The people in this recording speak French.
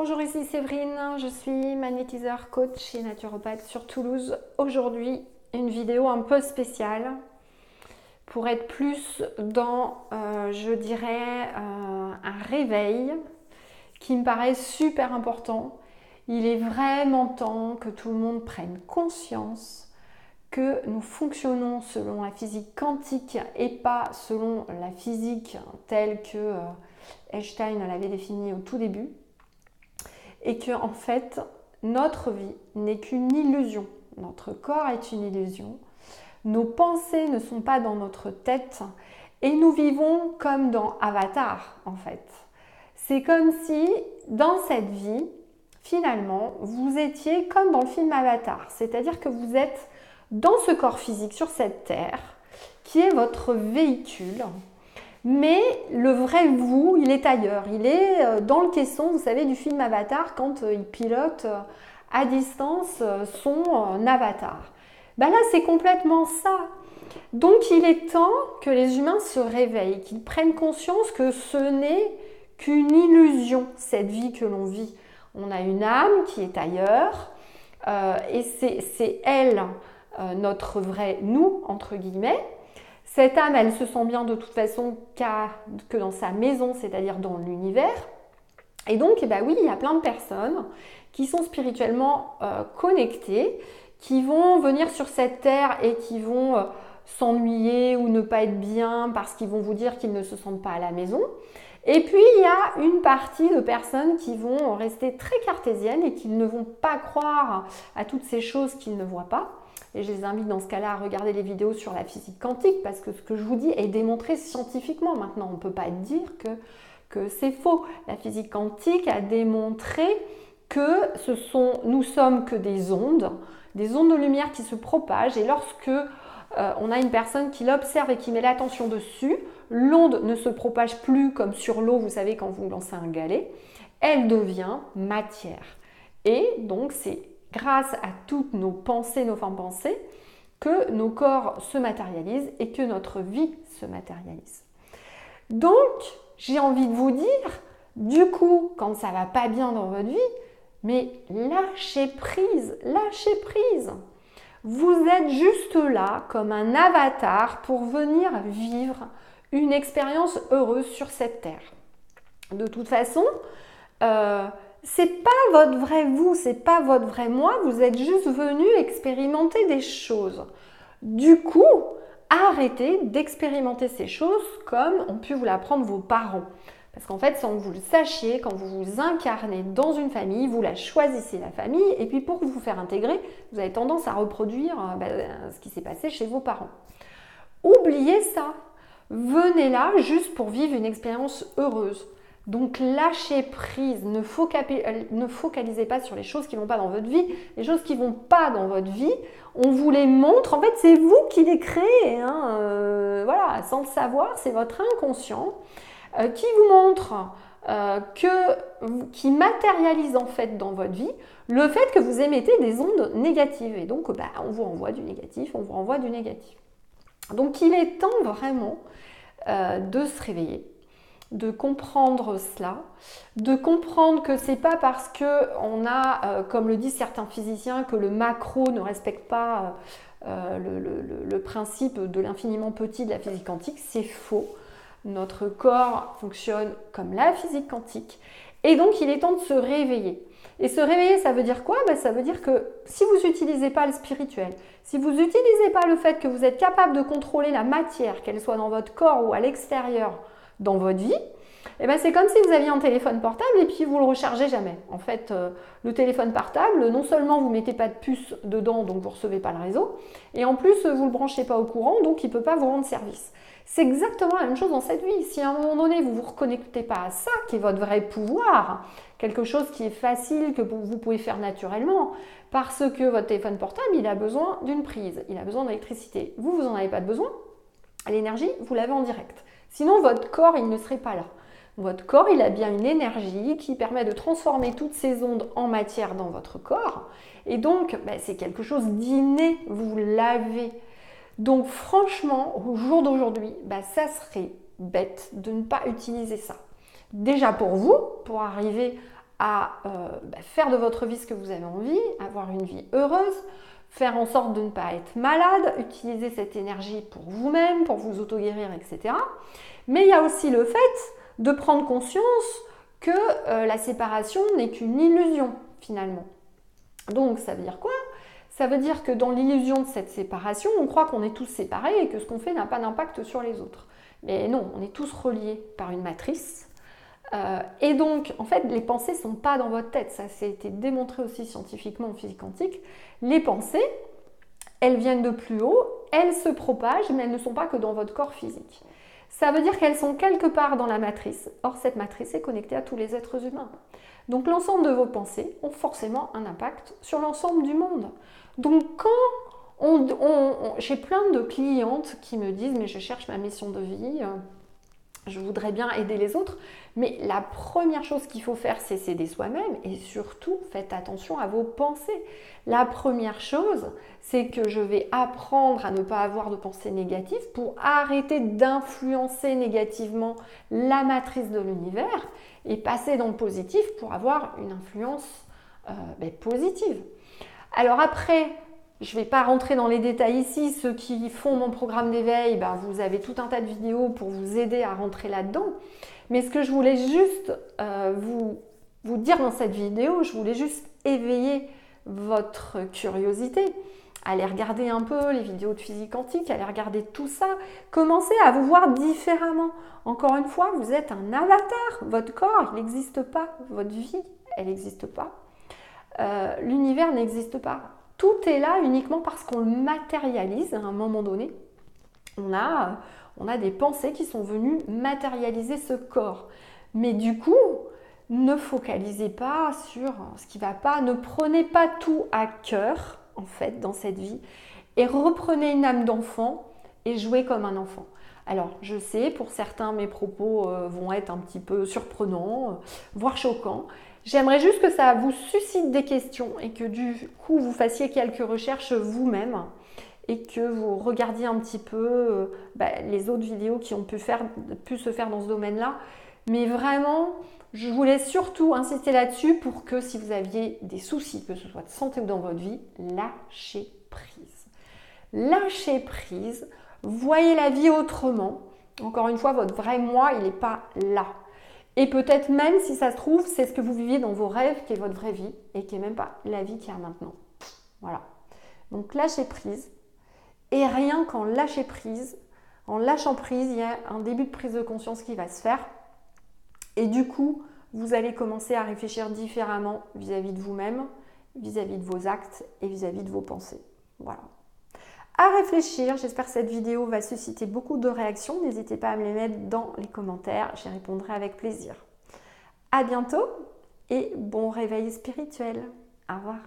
Bonjour, ici Séverine, je suis magnétiseur, coach et naturopathe sur Toulouse. Aujourd'hui, une vidéo un peu spéciale pour être plus dans, je dirais, un réveil qui me paraît super important. Il est vraiment temps que tout le monde prenne conscience que nous fonctionnons selon la physique quantique et pas selon la physique telle que Einstein l'avait définie au tout début. Et que en fait, notre vie n'est qu'une illusion. Notre corps est une illusion. Nos pensées ne sont pas dans notre tête et nous vivons comme dans Avatar en fait. C'est comme si dans cette vie, finalement, vous étiez comme dans le film Avatar. C'est-à-dire que vous êtes dans ce corps physique sur cette terre qui est votre véhicule. Mais le vrai vous, il est ailleurs. Il est dans le caisson, vous savez, du film Avatar, quand il pilote à distance son avatar. Ben là, c'est complètement ça. Donc, il est temps que les humains se réveillent, qu'ils prennent conscience que ce n'est qu'une illusion, cette vie que l'on vit. On a une âme qui est ailleurs, et c'est elle, notre vrai nous, entre guillemets. Cette âme, elle se sent bien de toute façon que dans sa maison, c'est-à-dire dans l'univers. Et donc, oui, il y a plein de personnes qui sont spirituellement connectées, qui vont venir sur cette terre et qui vont s'ennuyer ou ne pas être bien parce qu'ils vont vous dire qu'ils ne se sentent pas à la maison. Et puis, il y a une partie de personnes qui vont rester très cartésiennes et qui ne vont pas croire à toutes ces choses qu'ils ne voient pas. Et je les invite dans ce cas-là à regarder les vidéos sur la physique quantique parce que ce que je vous dis est démontré scientifiquement. Maintenant, on ne peut pas dire que c'est faux. La physique quantique a démontré que nous sommes que des ondes de lumière qui se propagent. Et lorsque on a une personne qui l'observe et qui met l'attention dessus, l'onde ne se propage plus comme sur l'eau, vous savez, quand vous lancez un galet, elle devient matière. Et donc, c'est grâce à toutes nos pensées, nos fins pensées, que nos corps se matérialisent et que notre vie se matérialise. Donc, j'ai envie de vous dire, du coup, quand ça va pas bien dans votre vie, mais lâchez prise, lâchez prise. Vous êtes juste là comme un avatar pour venir vivre une expérience heureuse sur cette terre. De toute façon, c'est pas votre vrai vous, c'est pas votre vrai moi, vous êtes juste venu expérimenter des choses. Du coup, arrêtez d'expérimenter ces choses comme ont pu vous l'apprendre vos parents. Parce qu'en fait, sans que vous le sachiez, quand vous vous incarnez dans une famille, vous la choisissez la famille, et puis pour vous faire intégrer, vous avez tendance à reproduire ce qui s'est passé chez vos parents. Oubliez ça. Venez là juste pour vivre une expérience heureuse. Donc lâchez prise, ne focalisez pas sur les choses qui ne vont pas dans votre vie. Les choses qui ne vont pas dans votre vie, on vous les montre. En fait, c'est vous qui les créez. Voilà, sans le savoir, c'est votre inconscient qui vous montre, qui matérialise en fait dans votre vie le fait que vous émettez des ondes négatives. Et donc, on vous renvoie du négatif, on vous renvoie du négatif. Donc, il est temps vraiment de se réveiller, de comprendre cela, de comprendre que c'est pas parce que on a, comme le disent certains physiciens, que le macro ne respecte pas le principe de l'infiniment petit de la physique quantique, c'est faux. Notre corps fonctionne comme la physique quantique et donc il est temps de se réveiller. Et se réveiller, ça veut dire quoi? Ça veut dire que si vous n'utilisez pas le spirituel, si vous n'utilisez pas le fait que vous êtes capable de contrôler la matière, qu'elle soit dans votre corps ou à l'extérieur dans votre vie, c'est comme si vous aviez un téléphone portable et puis vous ne le rechargez jamais. En fait, le téléphone portable, non seulement vous ne mettez pas de puce dedans, donc vous ne recevez pas le réseau, et en plus, vous ne le branchez pas au courant, donc il ne peut pas vous rendre service. C'est exactement la même chose dans cette vie. Si à un moment donné, vous ne vous reconnectez pas à ça, qui est votre vrai pouvoir, quelque chose qui est facile, que vous pouvez faire naturellement, parce que votre téléphone portable, il a besoin d'une prise, il a besoin d'électricité. Vous n'en avez pas besoin. L'énergie, vous l'avez en direct. Sinon, votre corps, il ne serait pas là. Votre corps, il a bien une énergie qui permet de transformer toutes ces ondes en matière dans votre corps. Et donc, c'est quelque chose d'inné, vous l'avez. Donc franchement, au jour d'aujourd'hui, ça serait bête de ne pas utiliser ça. Déjà pour vous, pour arriver à faire de votre vie ce que vous avez envie, avoir une vie heureuse, faire en sorte de ne pas être malade, utiliser cette énergie pour vous-même, pour vous auto-guérir, etc. Mais il y a aussi le fait de prendre conscience que la séparation n'est qu'une illusion finalement. Donc ça veut dire quoi? Ça veut dire que dans l'illusion de cette séparation, on croit qu'on est tous séparés et que ce qu'on fait n'a pas d'impact sur les autres. Mais non, on est tous reliés par une matrice. Et donc, en fait, les pensées ne sont pas dans votre tête. Ça a été démontré aussi scientifiquement en physique quantique. Les pensées, elles viennent de plus haut, elles se propagent, mais elles ne sont pas que dans votre corps physique. Ça veut dire qu'elles sont quelque part dans la matrice. Or, cette matrice est connectée à tous les êtres humains. Donc, l'ensemble de vos pensées ont forcément un impact sur l'ensemble du monde. Donc, quand j'ai plein de clientes qui me disent « mais je cherche ma mission de vie », je voudrais bien aider les autres, mais la première chose qu'il faut faire, c'est s'aider soi-même et surtout, faites attention à vos pensées. La première chose, c'est que je vais apprendre à ne pas avoir de pensées négatives pour arrêter d'influencer négativement la matrice de l'univers et passer dans le positif pour avoir une influence positive. Alors après, je ne vais pas rentrer dans les détails ici. Ceux qui font mon programme d'éveil, vous avez tout un tas de vidéos pour vous aider à rentrer là-dedans. Mais ce que je voulais juste vous dire dans cette vidéo, je voulais juste éveiller votre curiosité. Allez regarder un peu les vidéos de physique quantique, allez regarder tout ça. Commencez à vous voir différemment. Encore une fois, vous êtes un avatar. Votre corps, il n'existe pas. Votre vie, elle n'existe pas. L'univers n'existe pas. Tout est là uniquement parce qu'on le matérialise à un moment donné. On a des pensées qui sont venues matérialiser ce corps. Mais du coup, ne focalisez pas sur ce qui ne va pas. Ne prenez pas tout à cœur, en fait, dans cette vie. Et reprenez une âme d'enfant et jouez comme un enfant. Alors, je sais, pour certains, mes propos vont être un petit peu surprenants, voire choquants. J'aimerais juste que ça vous suscite des questions et que du coup, vous fassiez quelques recherches vous-même et que vous regardiez un petit peu les autres vidéos qui ont pu se faire dans ce domaine-là. Mais vraiment, je voulais surtout insister là-dessus pour que si vous aviez des soucis, que ce soit de santé ou dans votre vie, lâchez prise. Lâchez prise, voyez la vie autrement. Encore une fois, votre vrai moi, il n'est pas là. Et peut-être même, si ça se trouve, c'est ce que vous viviez dans vos rêves qui est votre vraie vie et qui n'est même pas la vie qu'il y a maintenant. Voilà. Donc, lâchez prise. Et rien qu'en lâcher prise, en lâchant prise, il y a un début de prise de conscience qui va se faire. Et du coup, vous allez commencer à réfléchir différemment vis-à-vis de vous-même, vis-à-vis de vos actes et vis-à-vis de vos pensées. Voilà. À réfléchir, j'espère que cette vidéo va susciter beaucoup de réactions. N'hésitez pas à me les mettre dans les commentaires, j'y répondrai avec plaisir. À bientôt et bon réveil spirituel. Au revoir.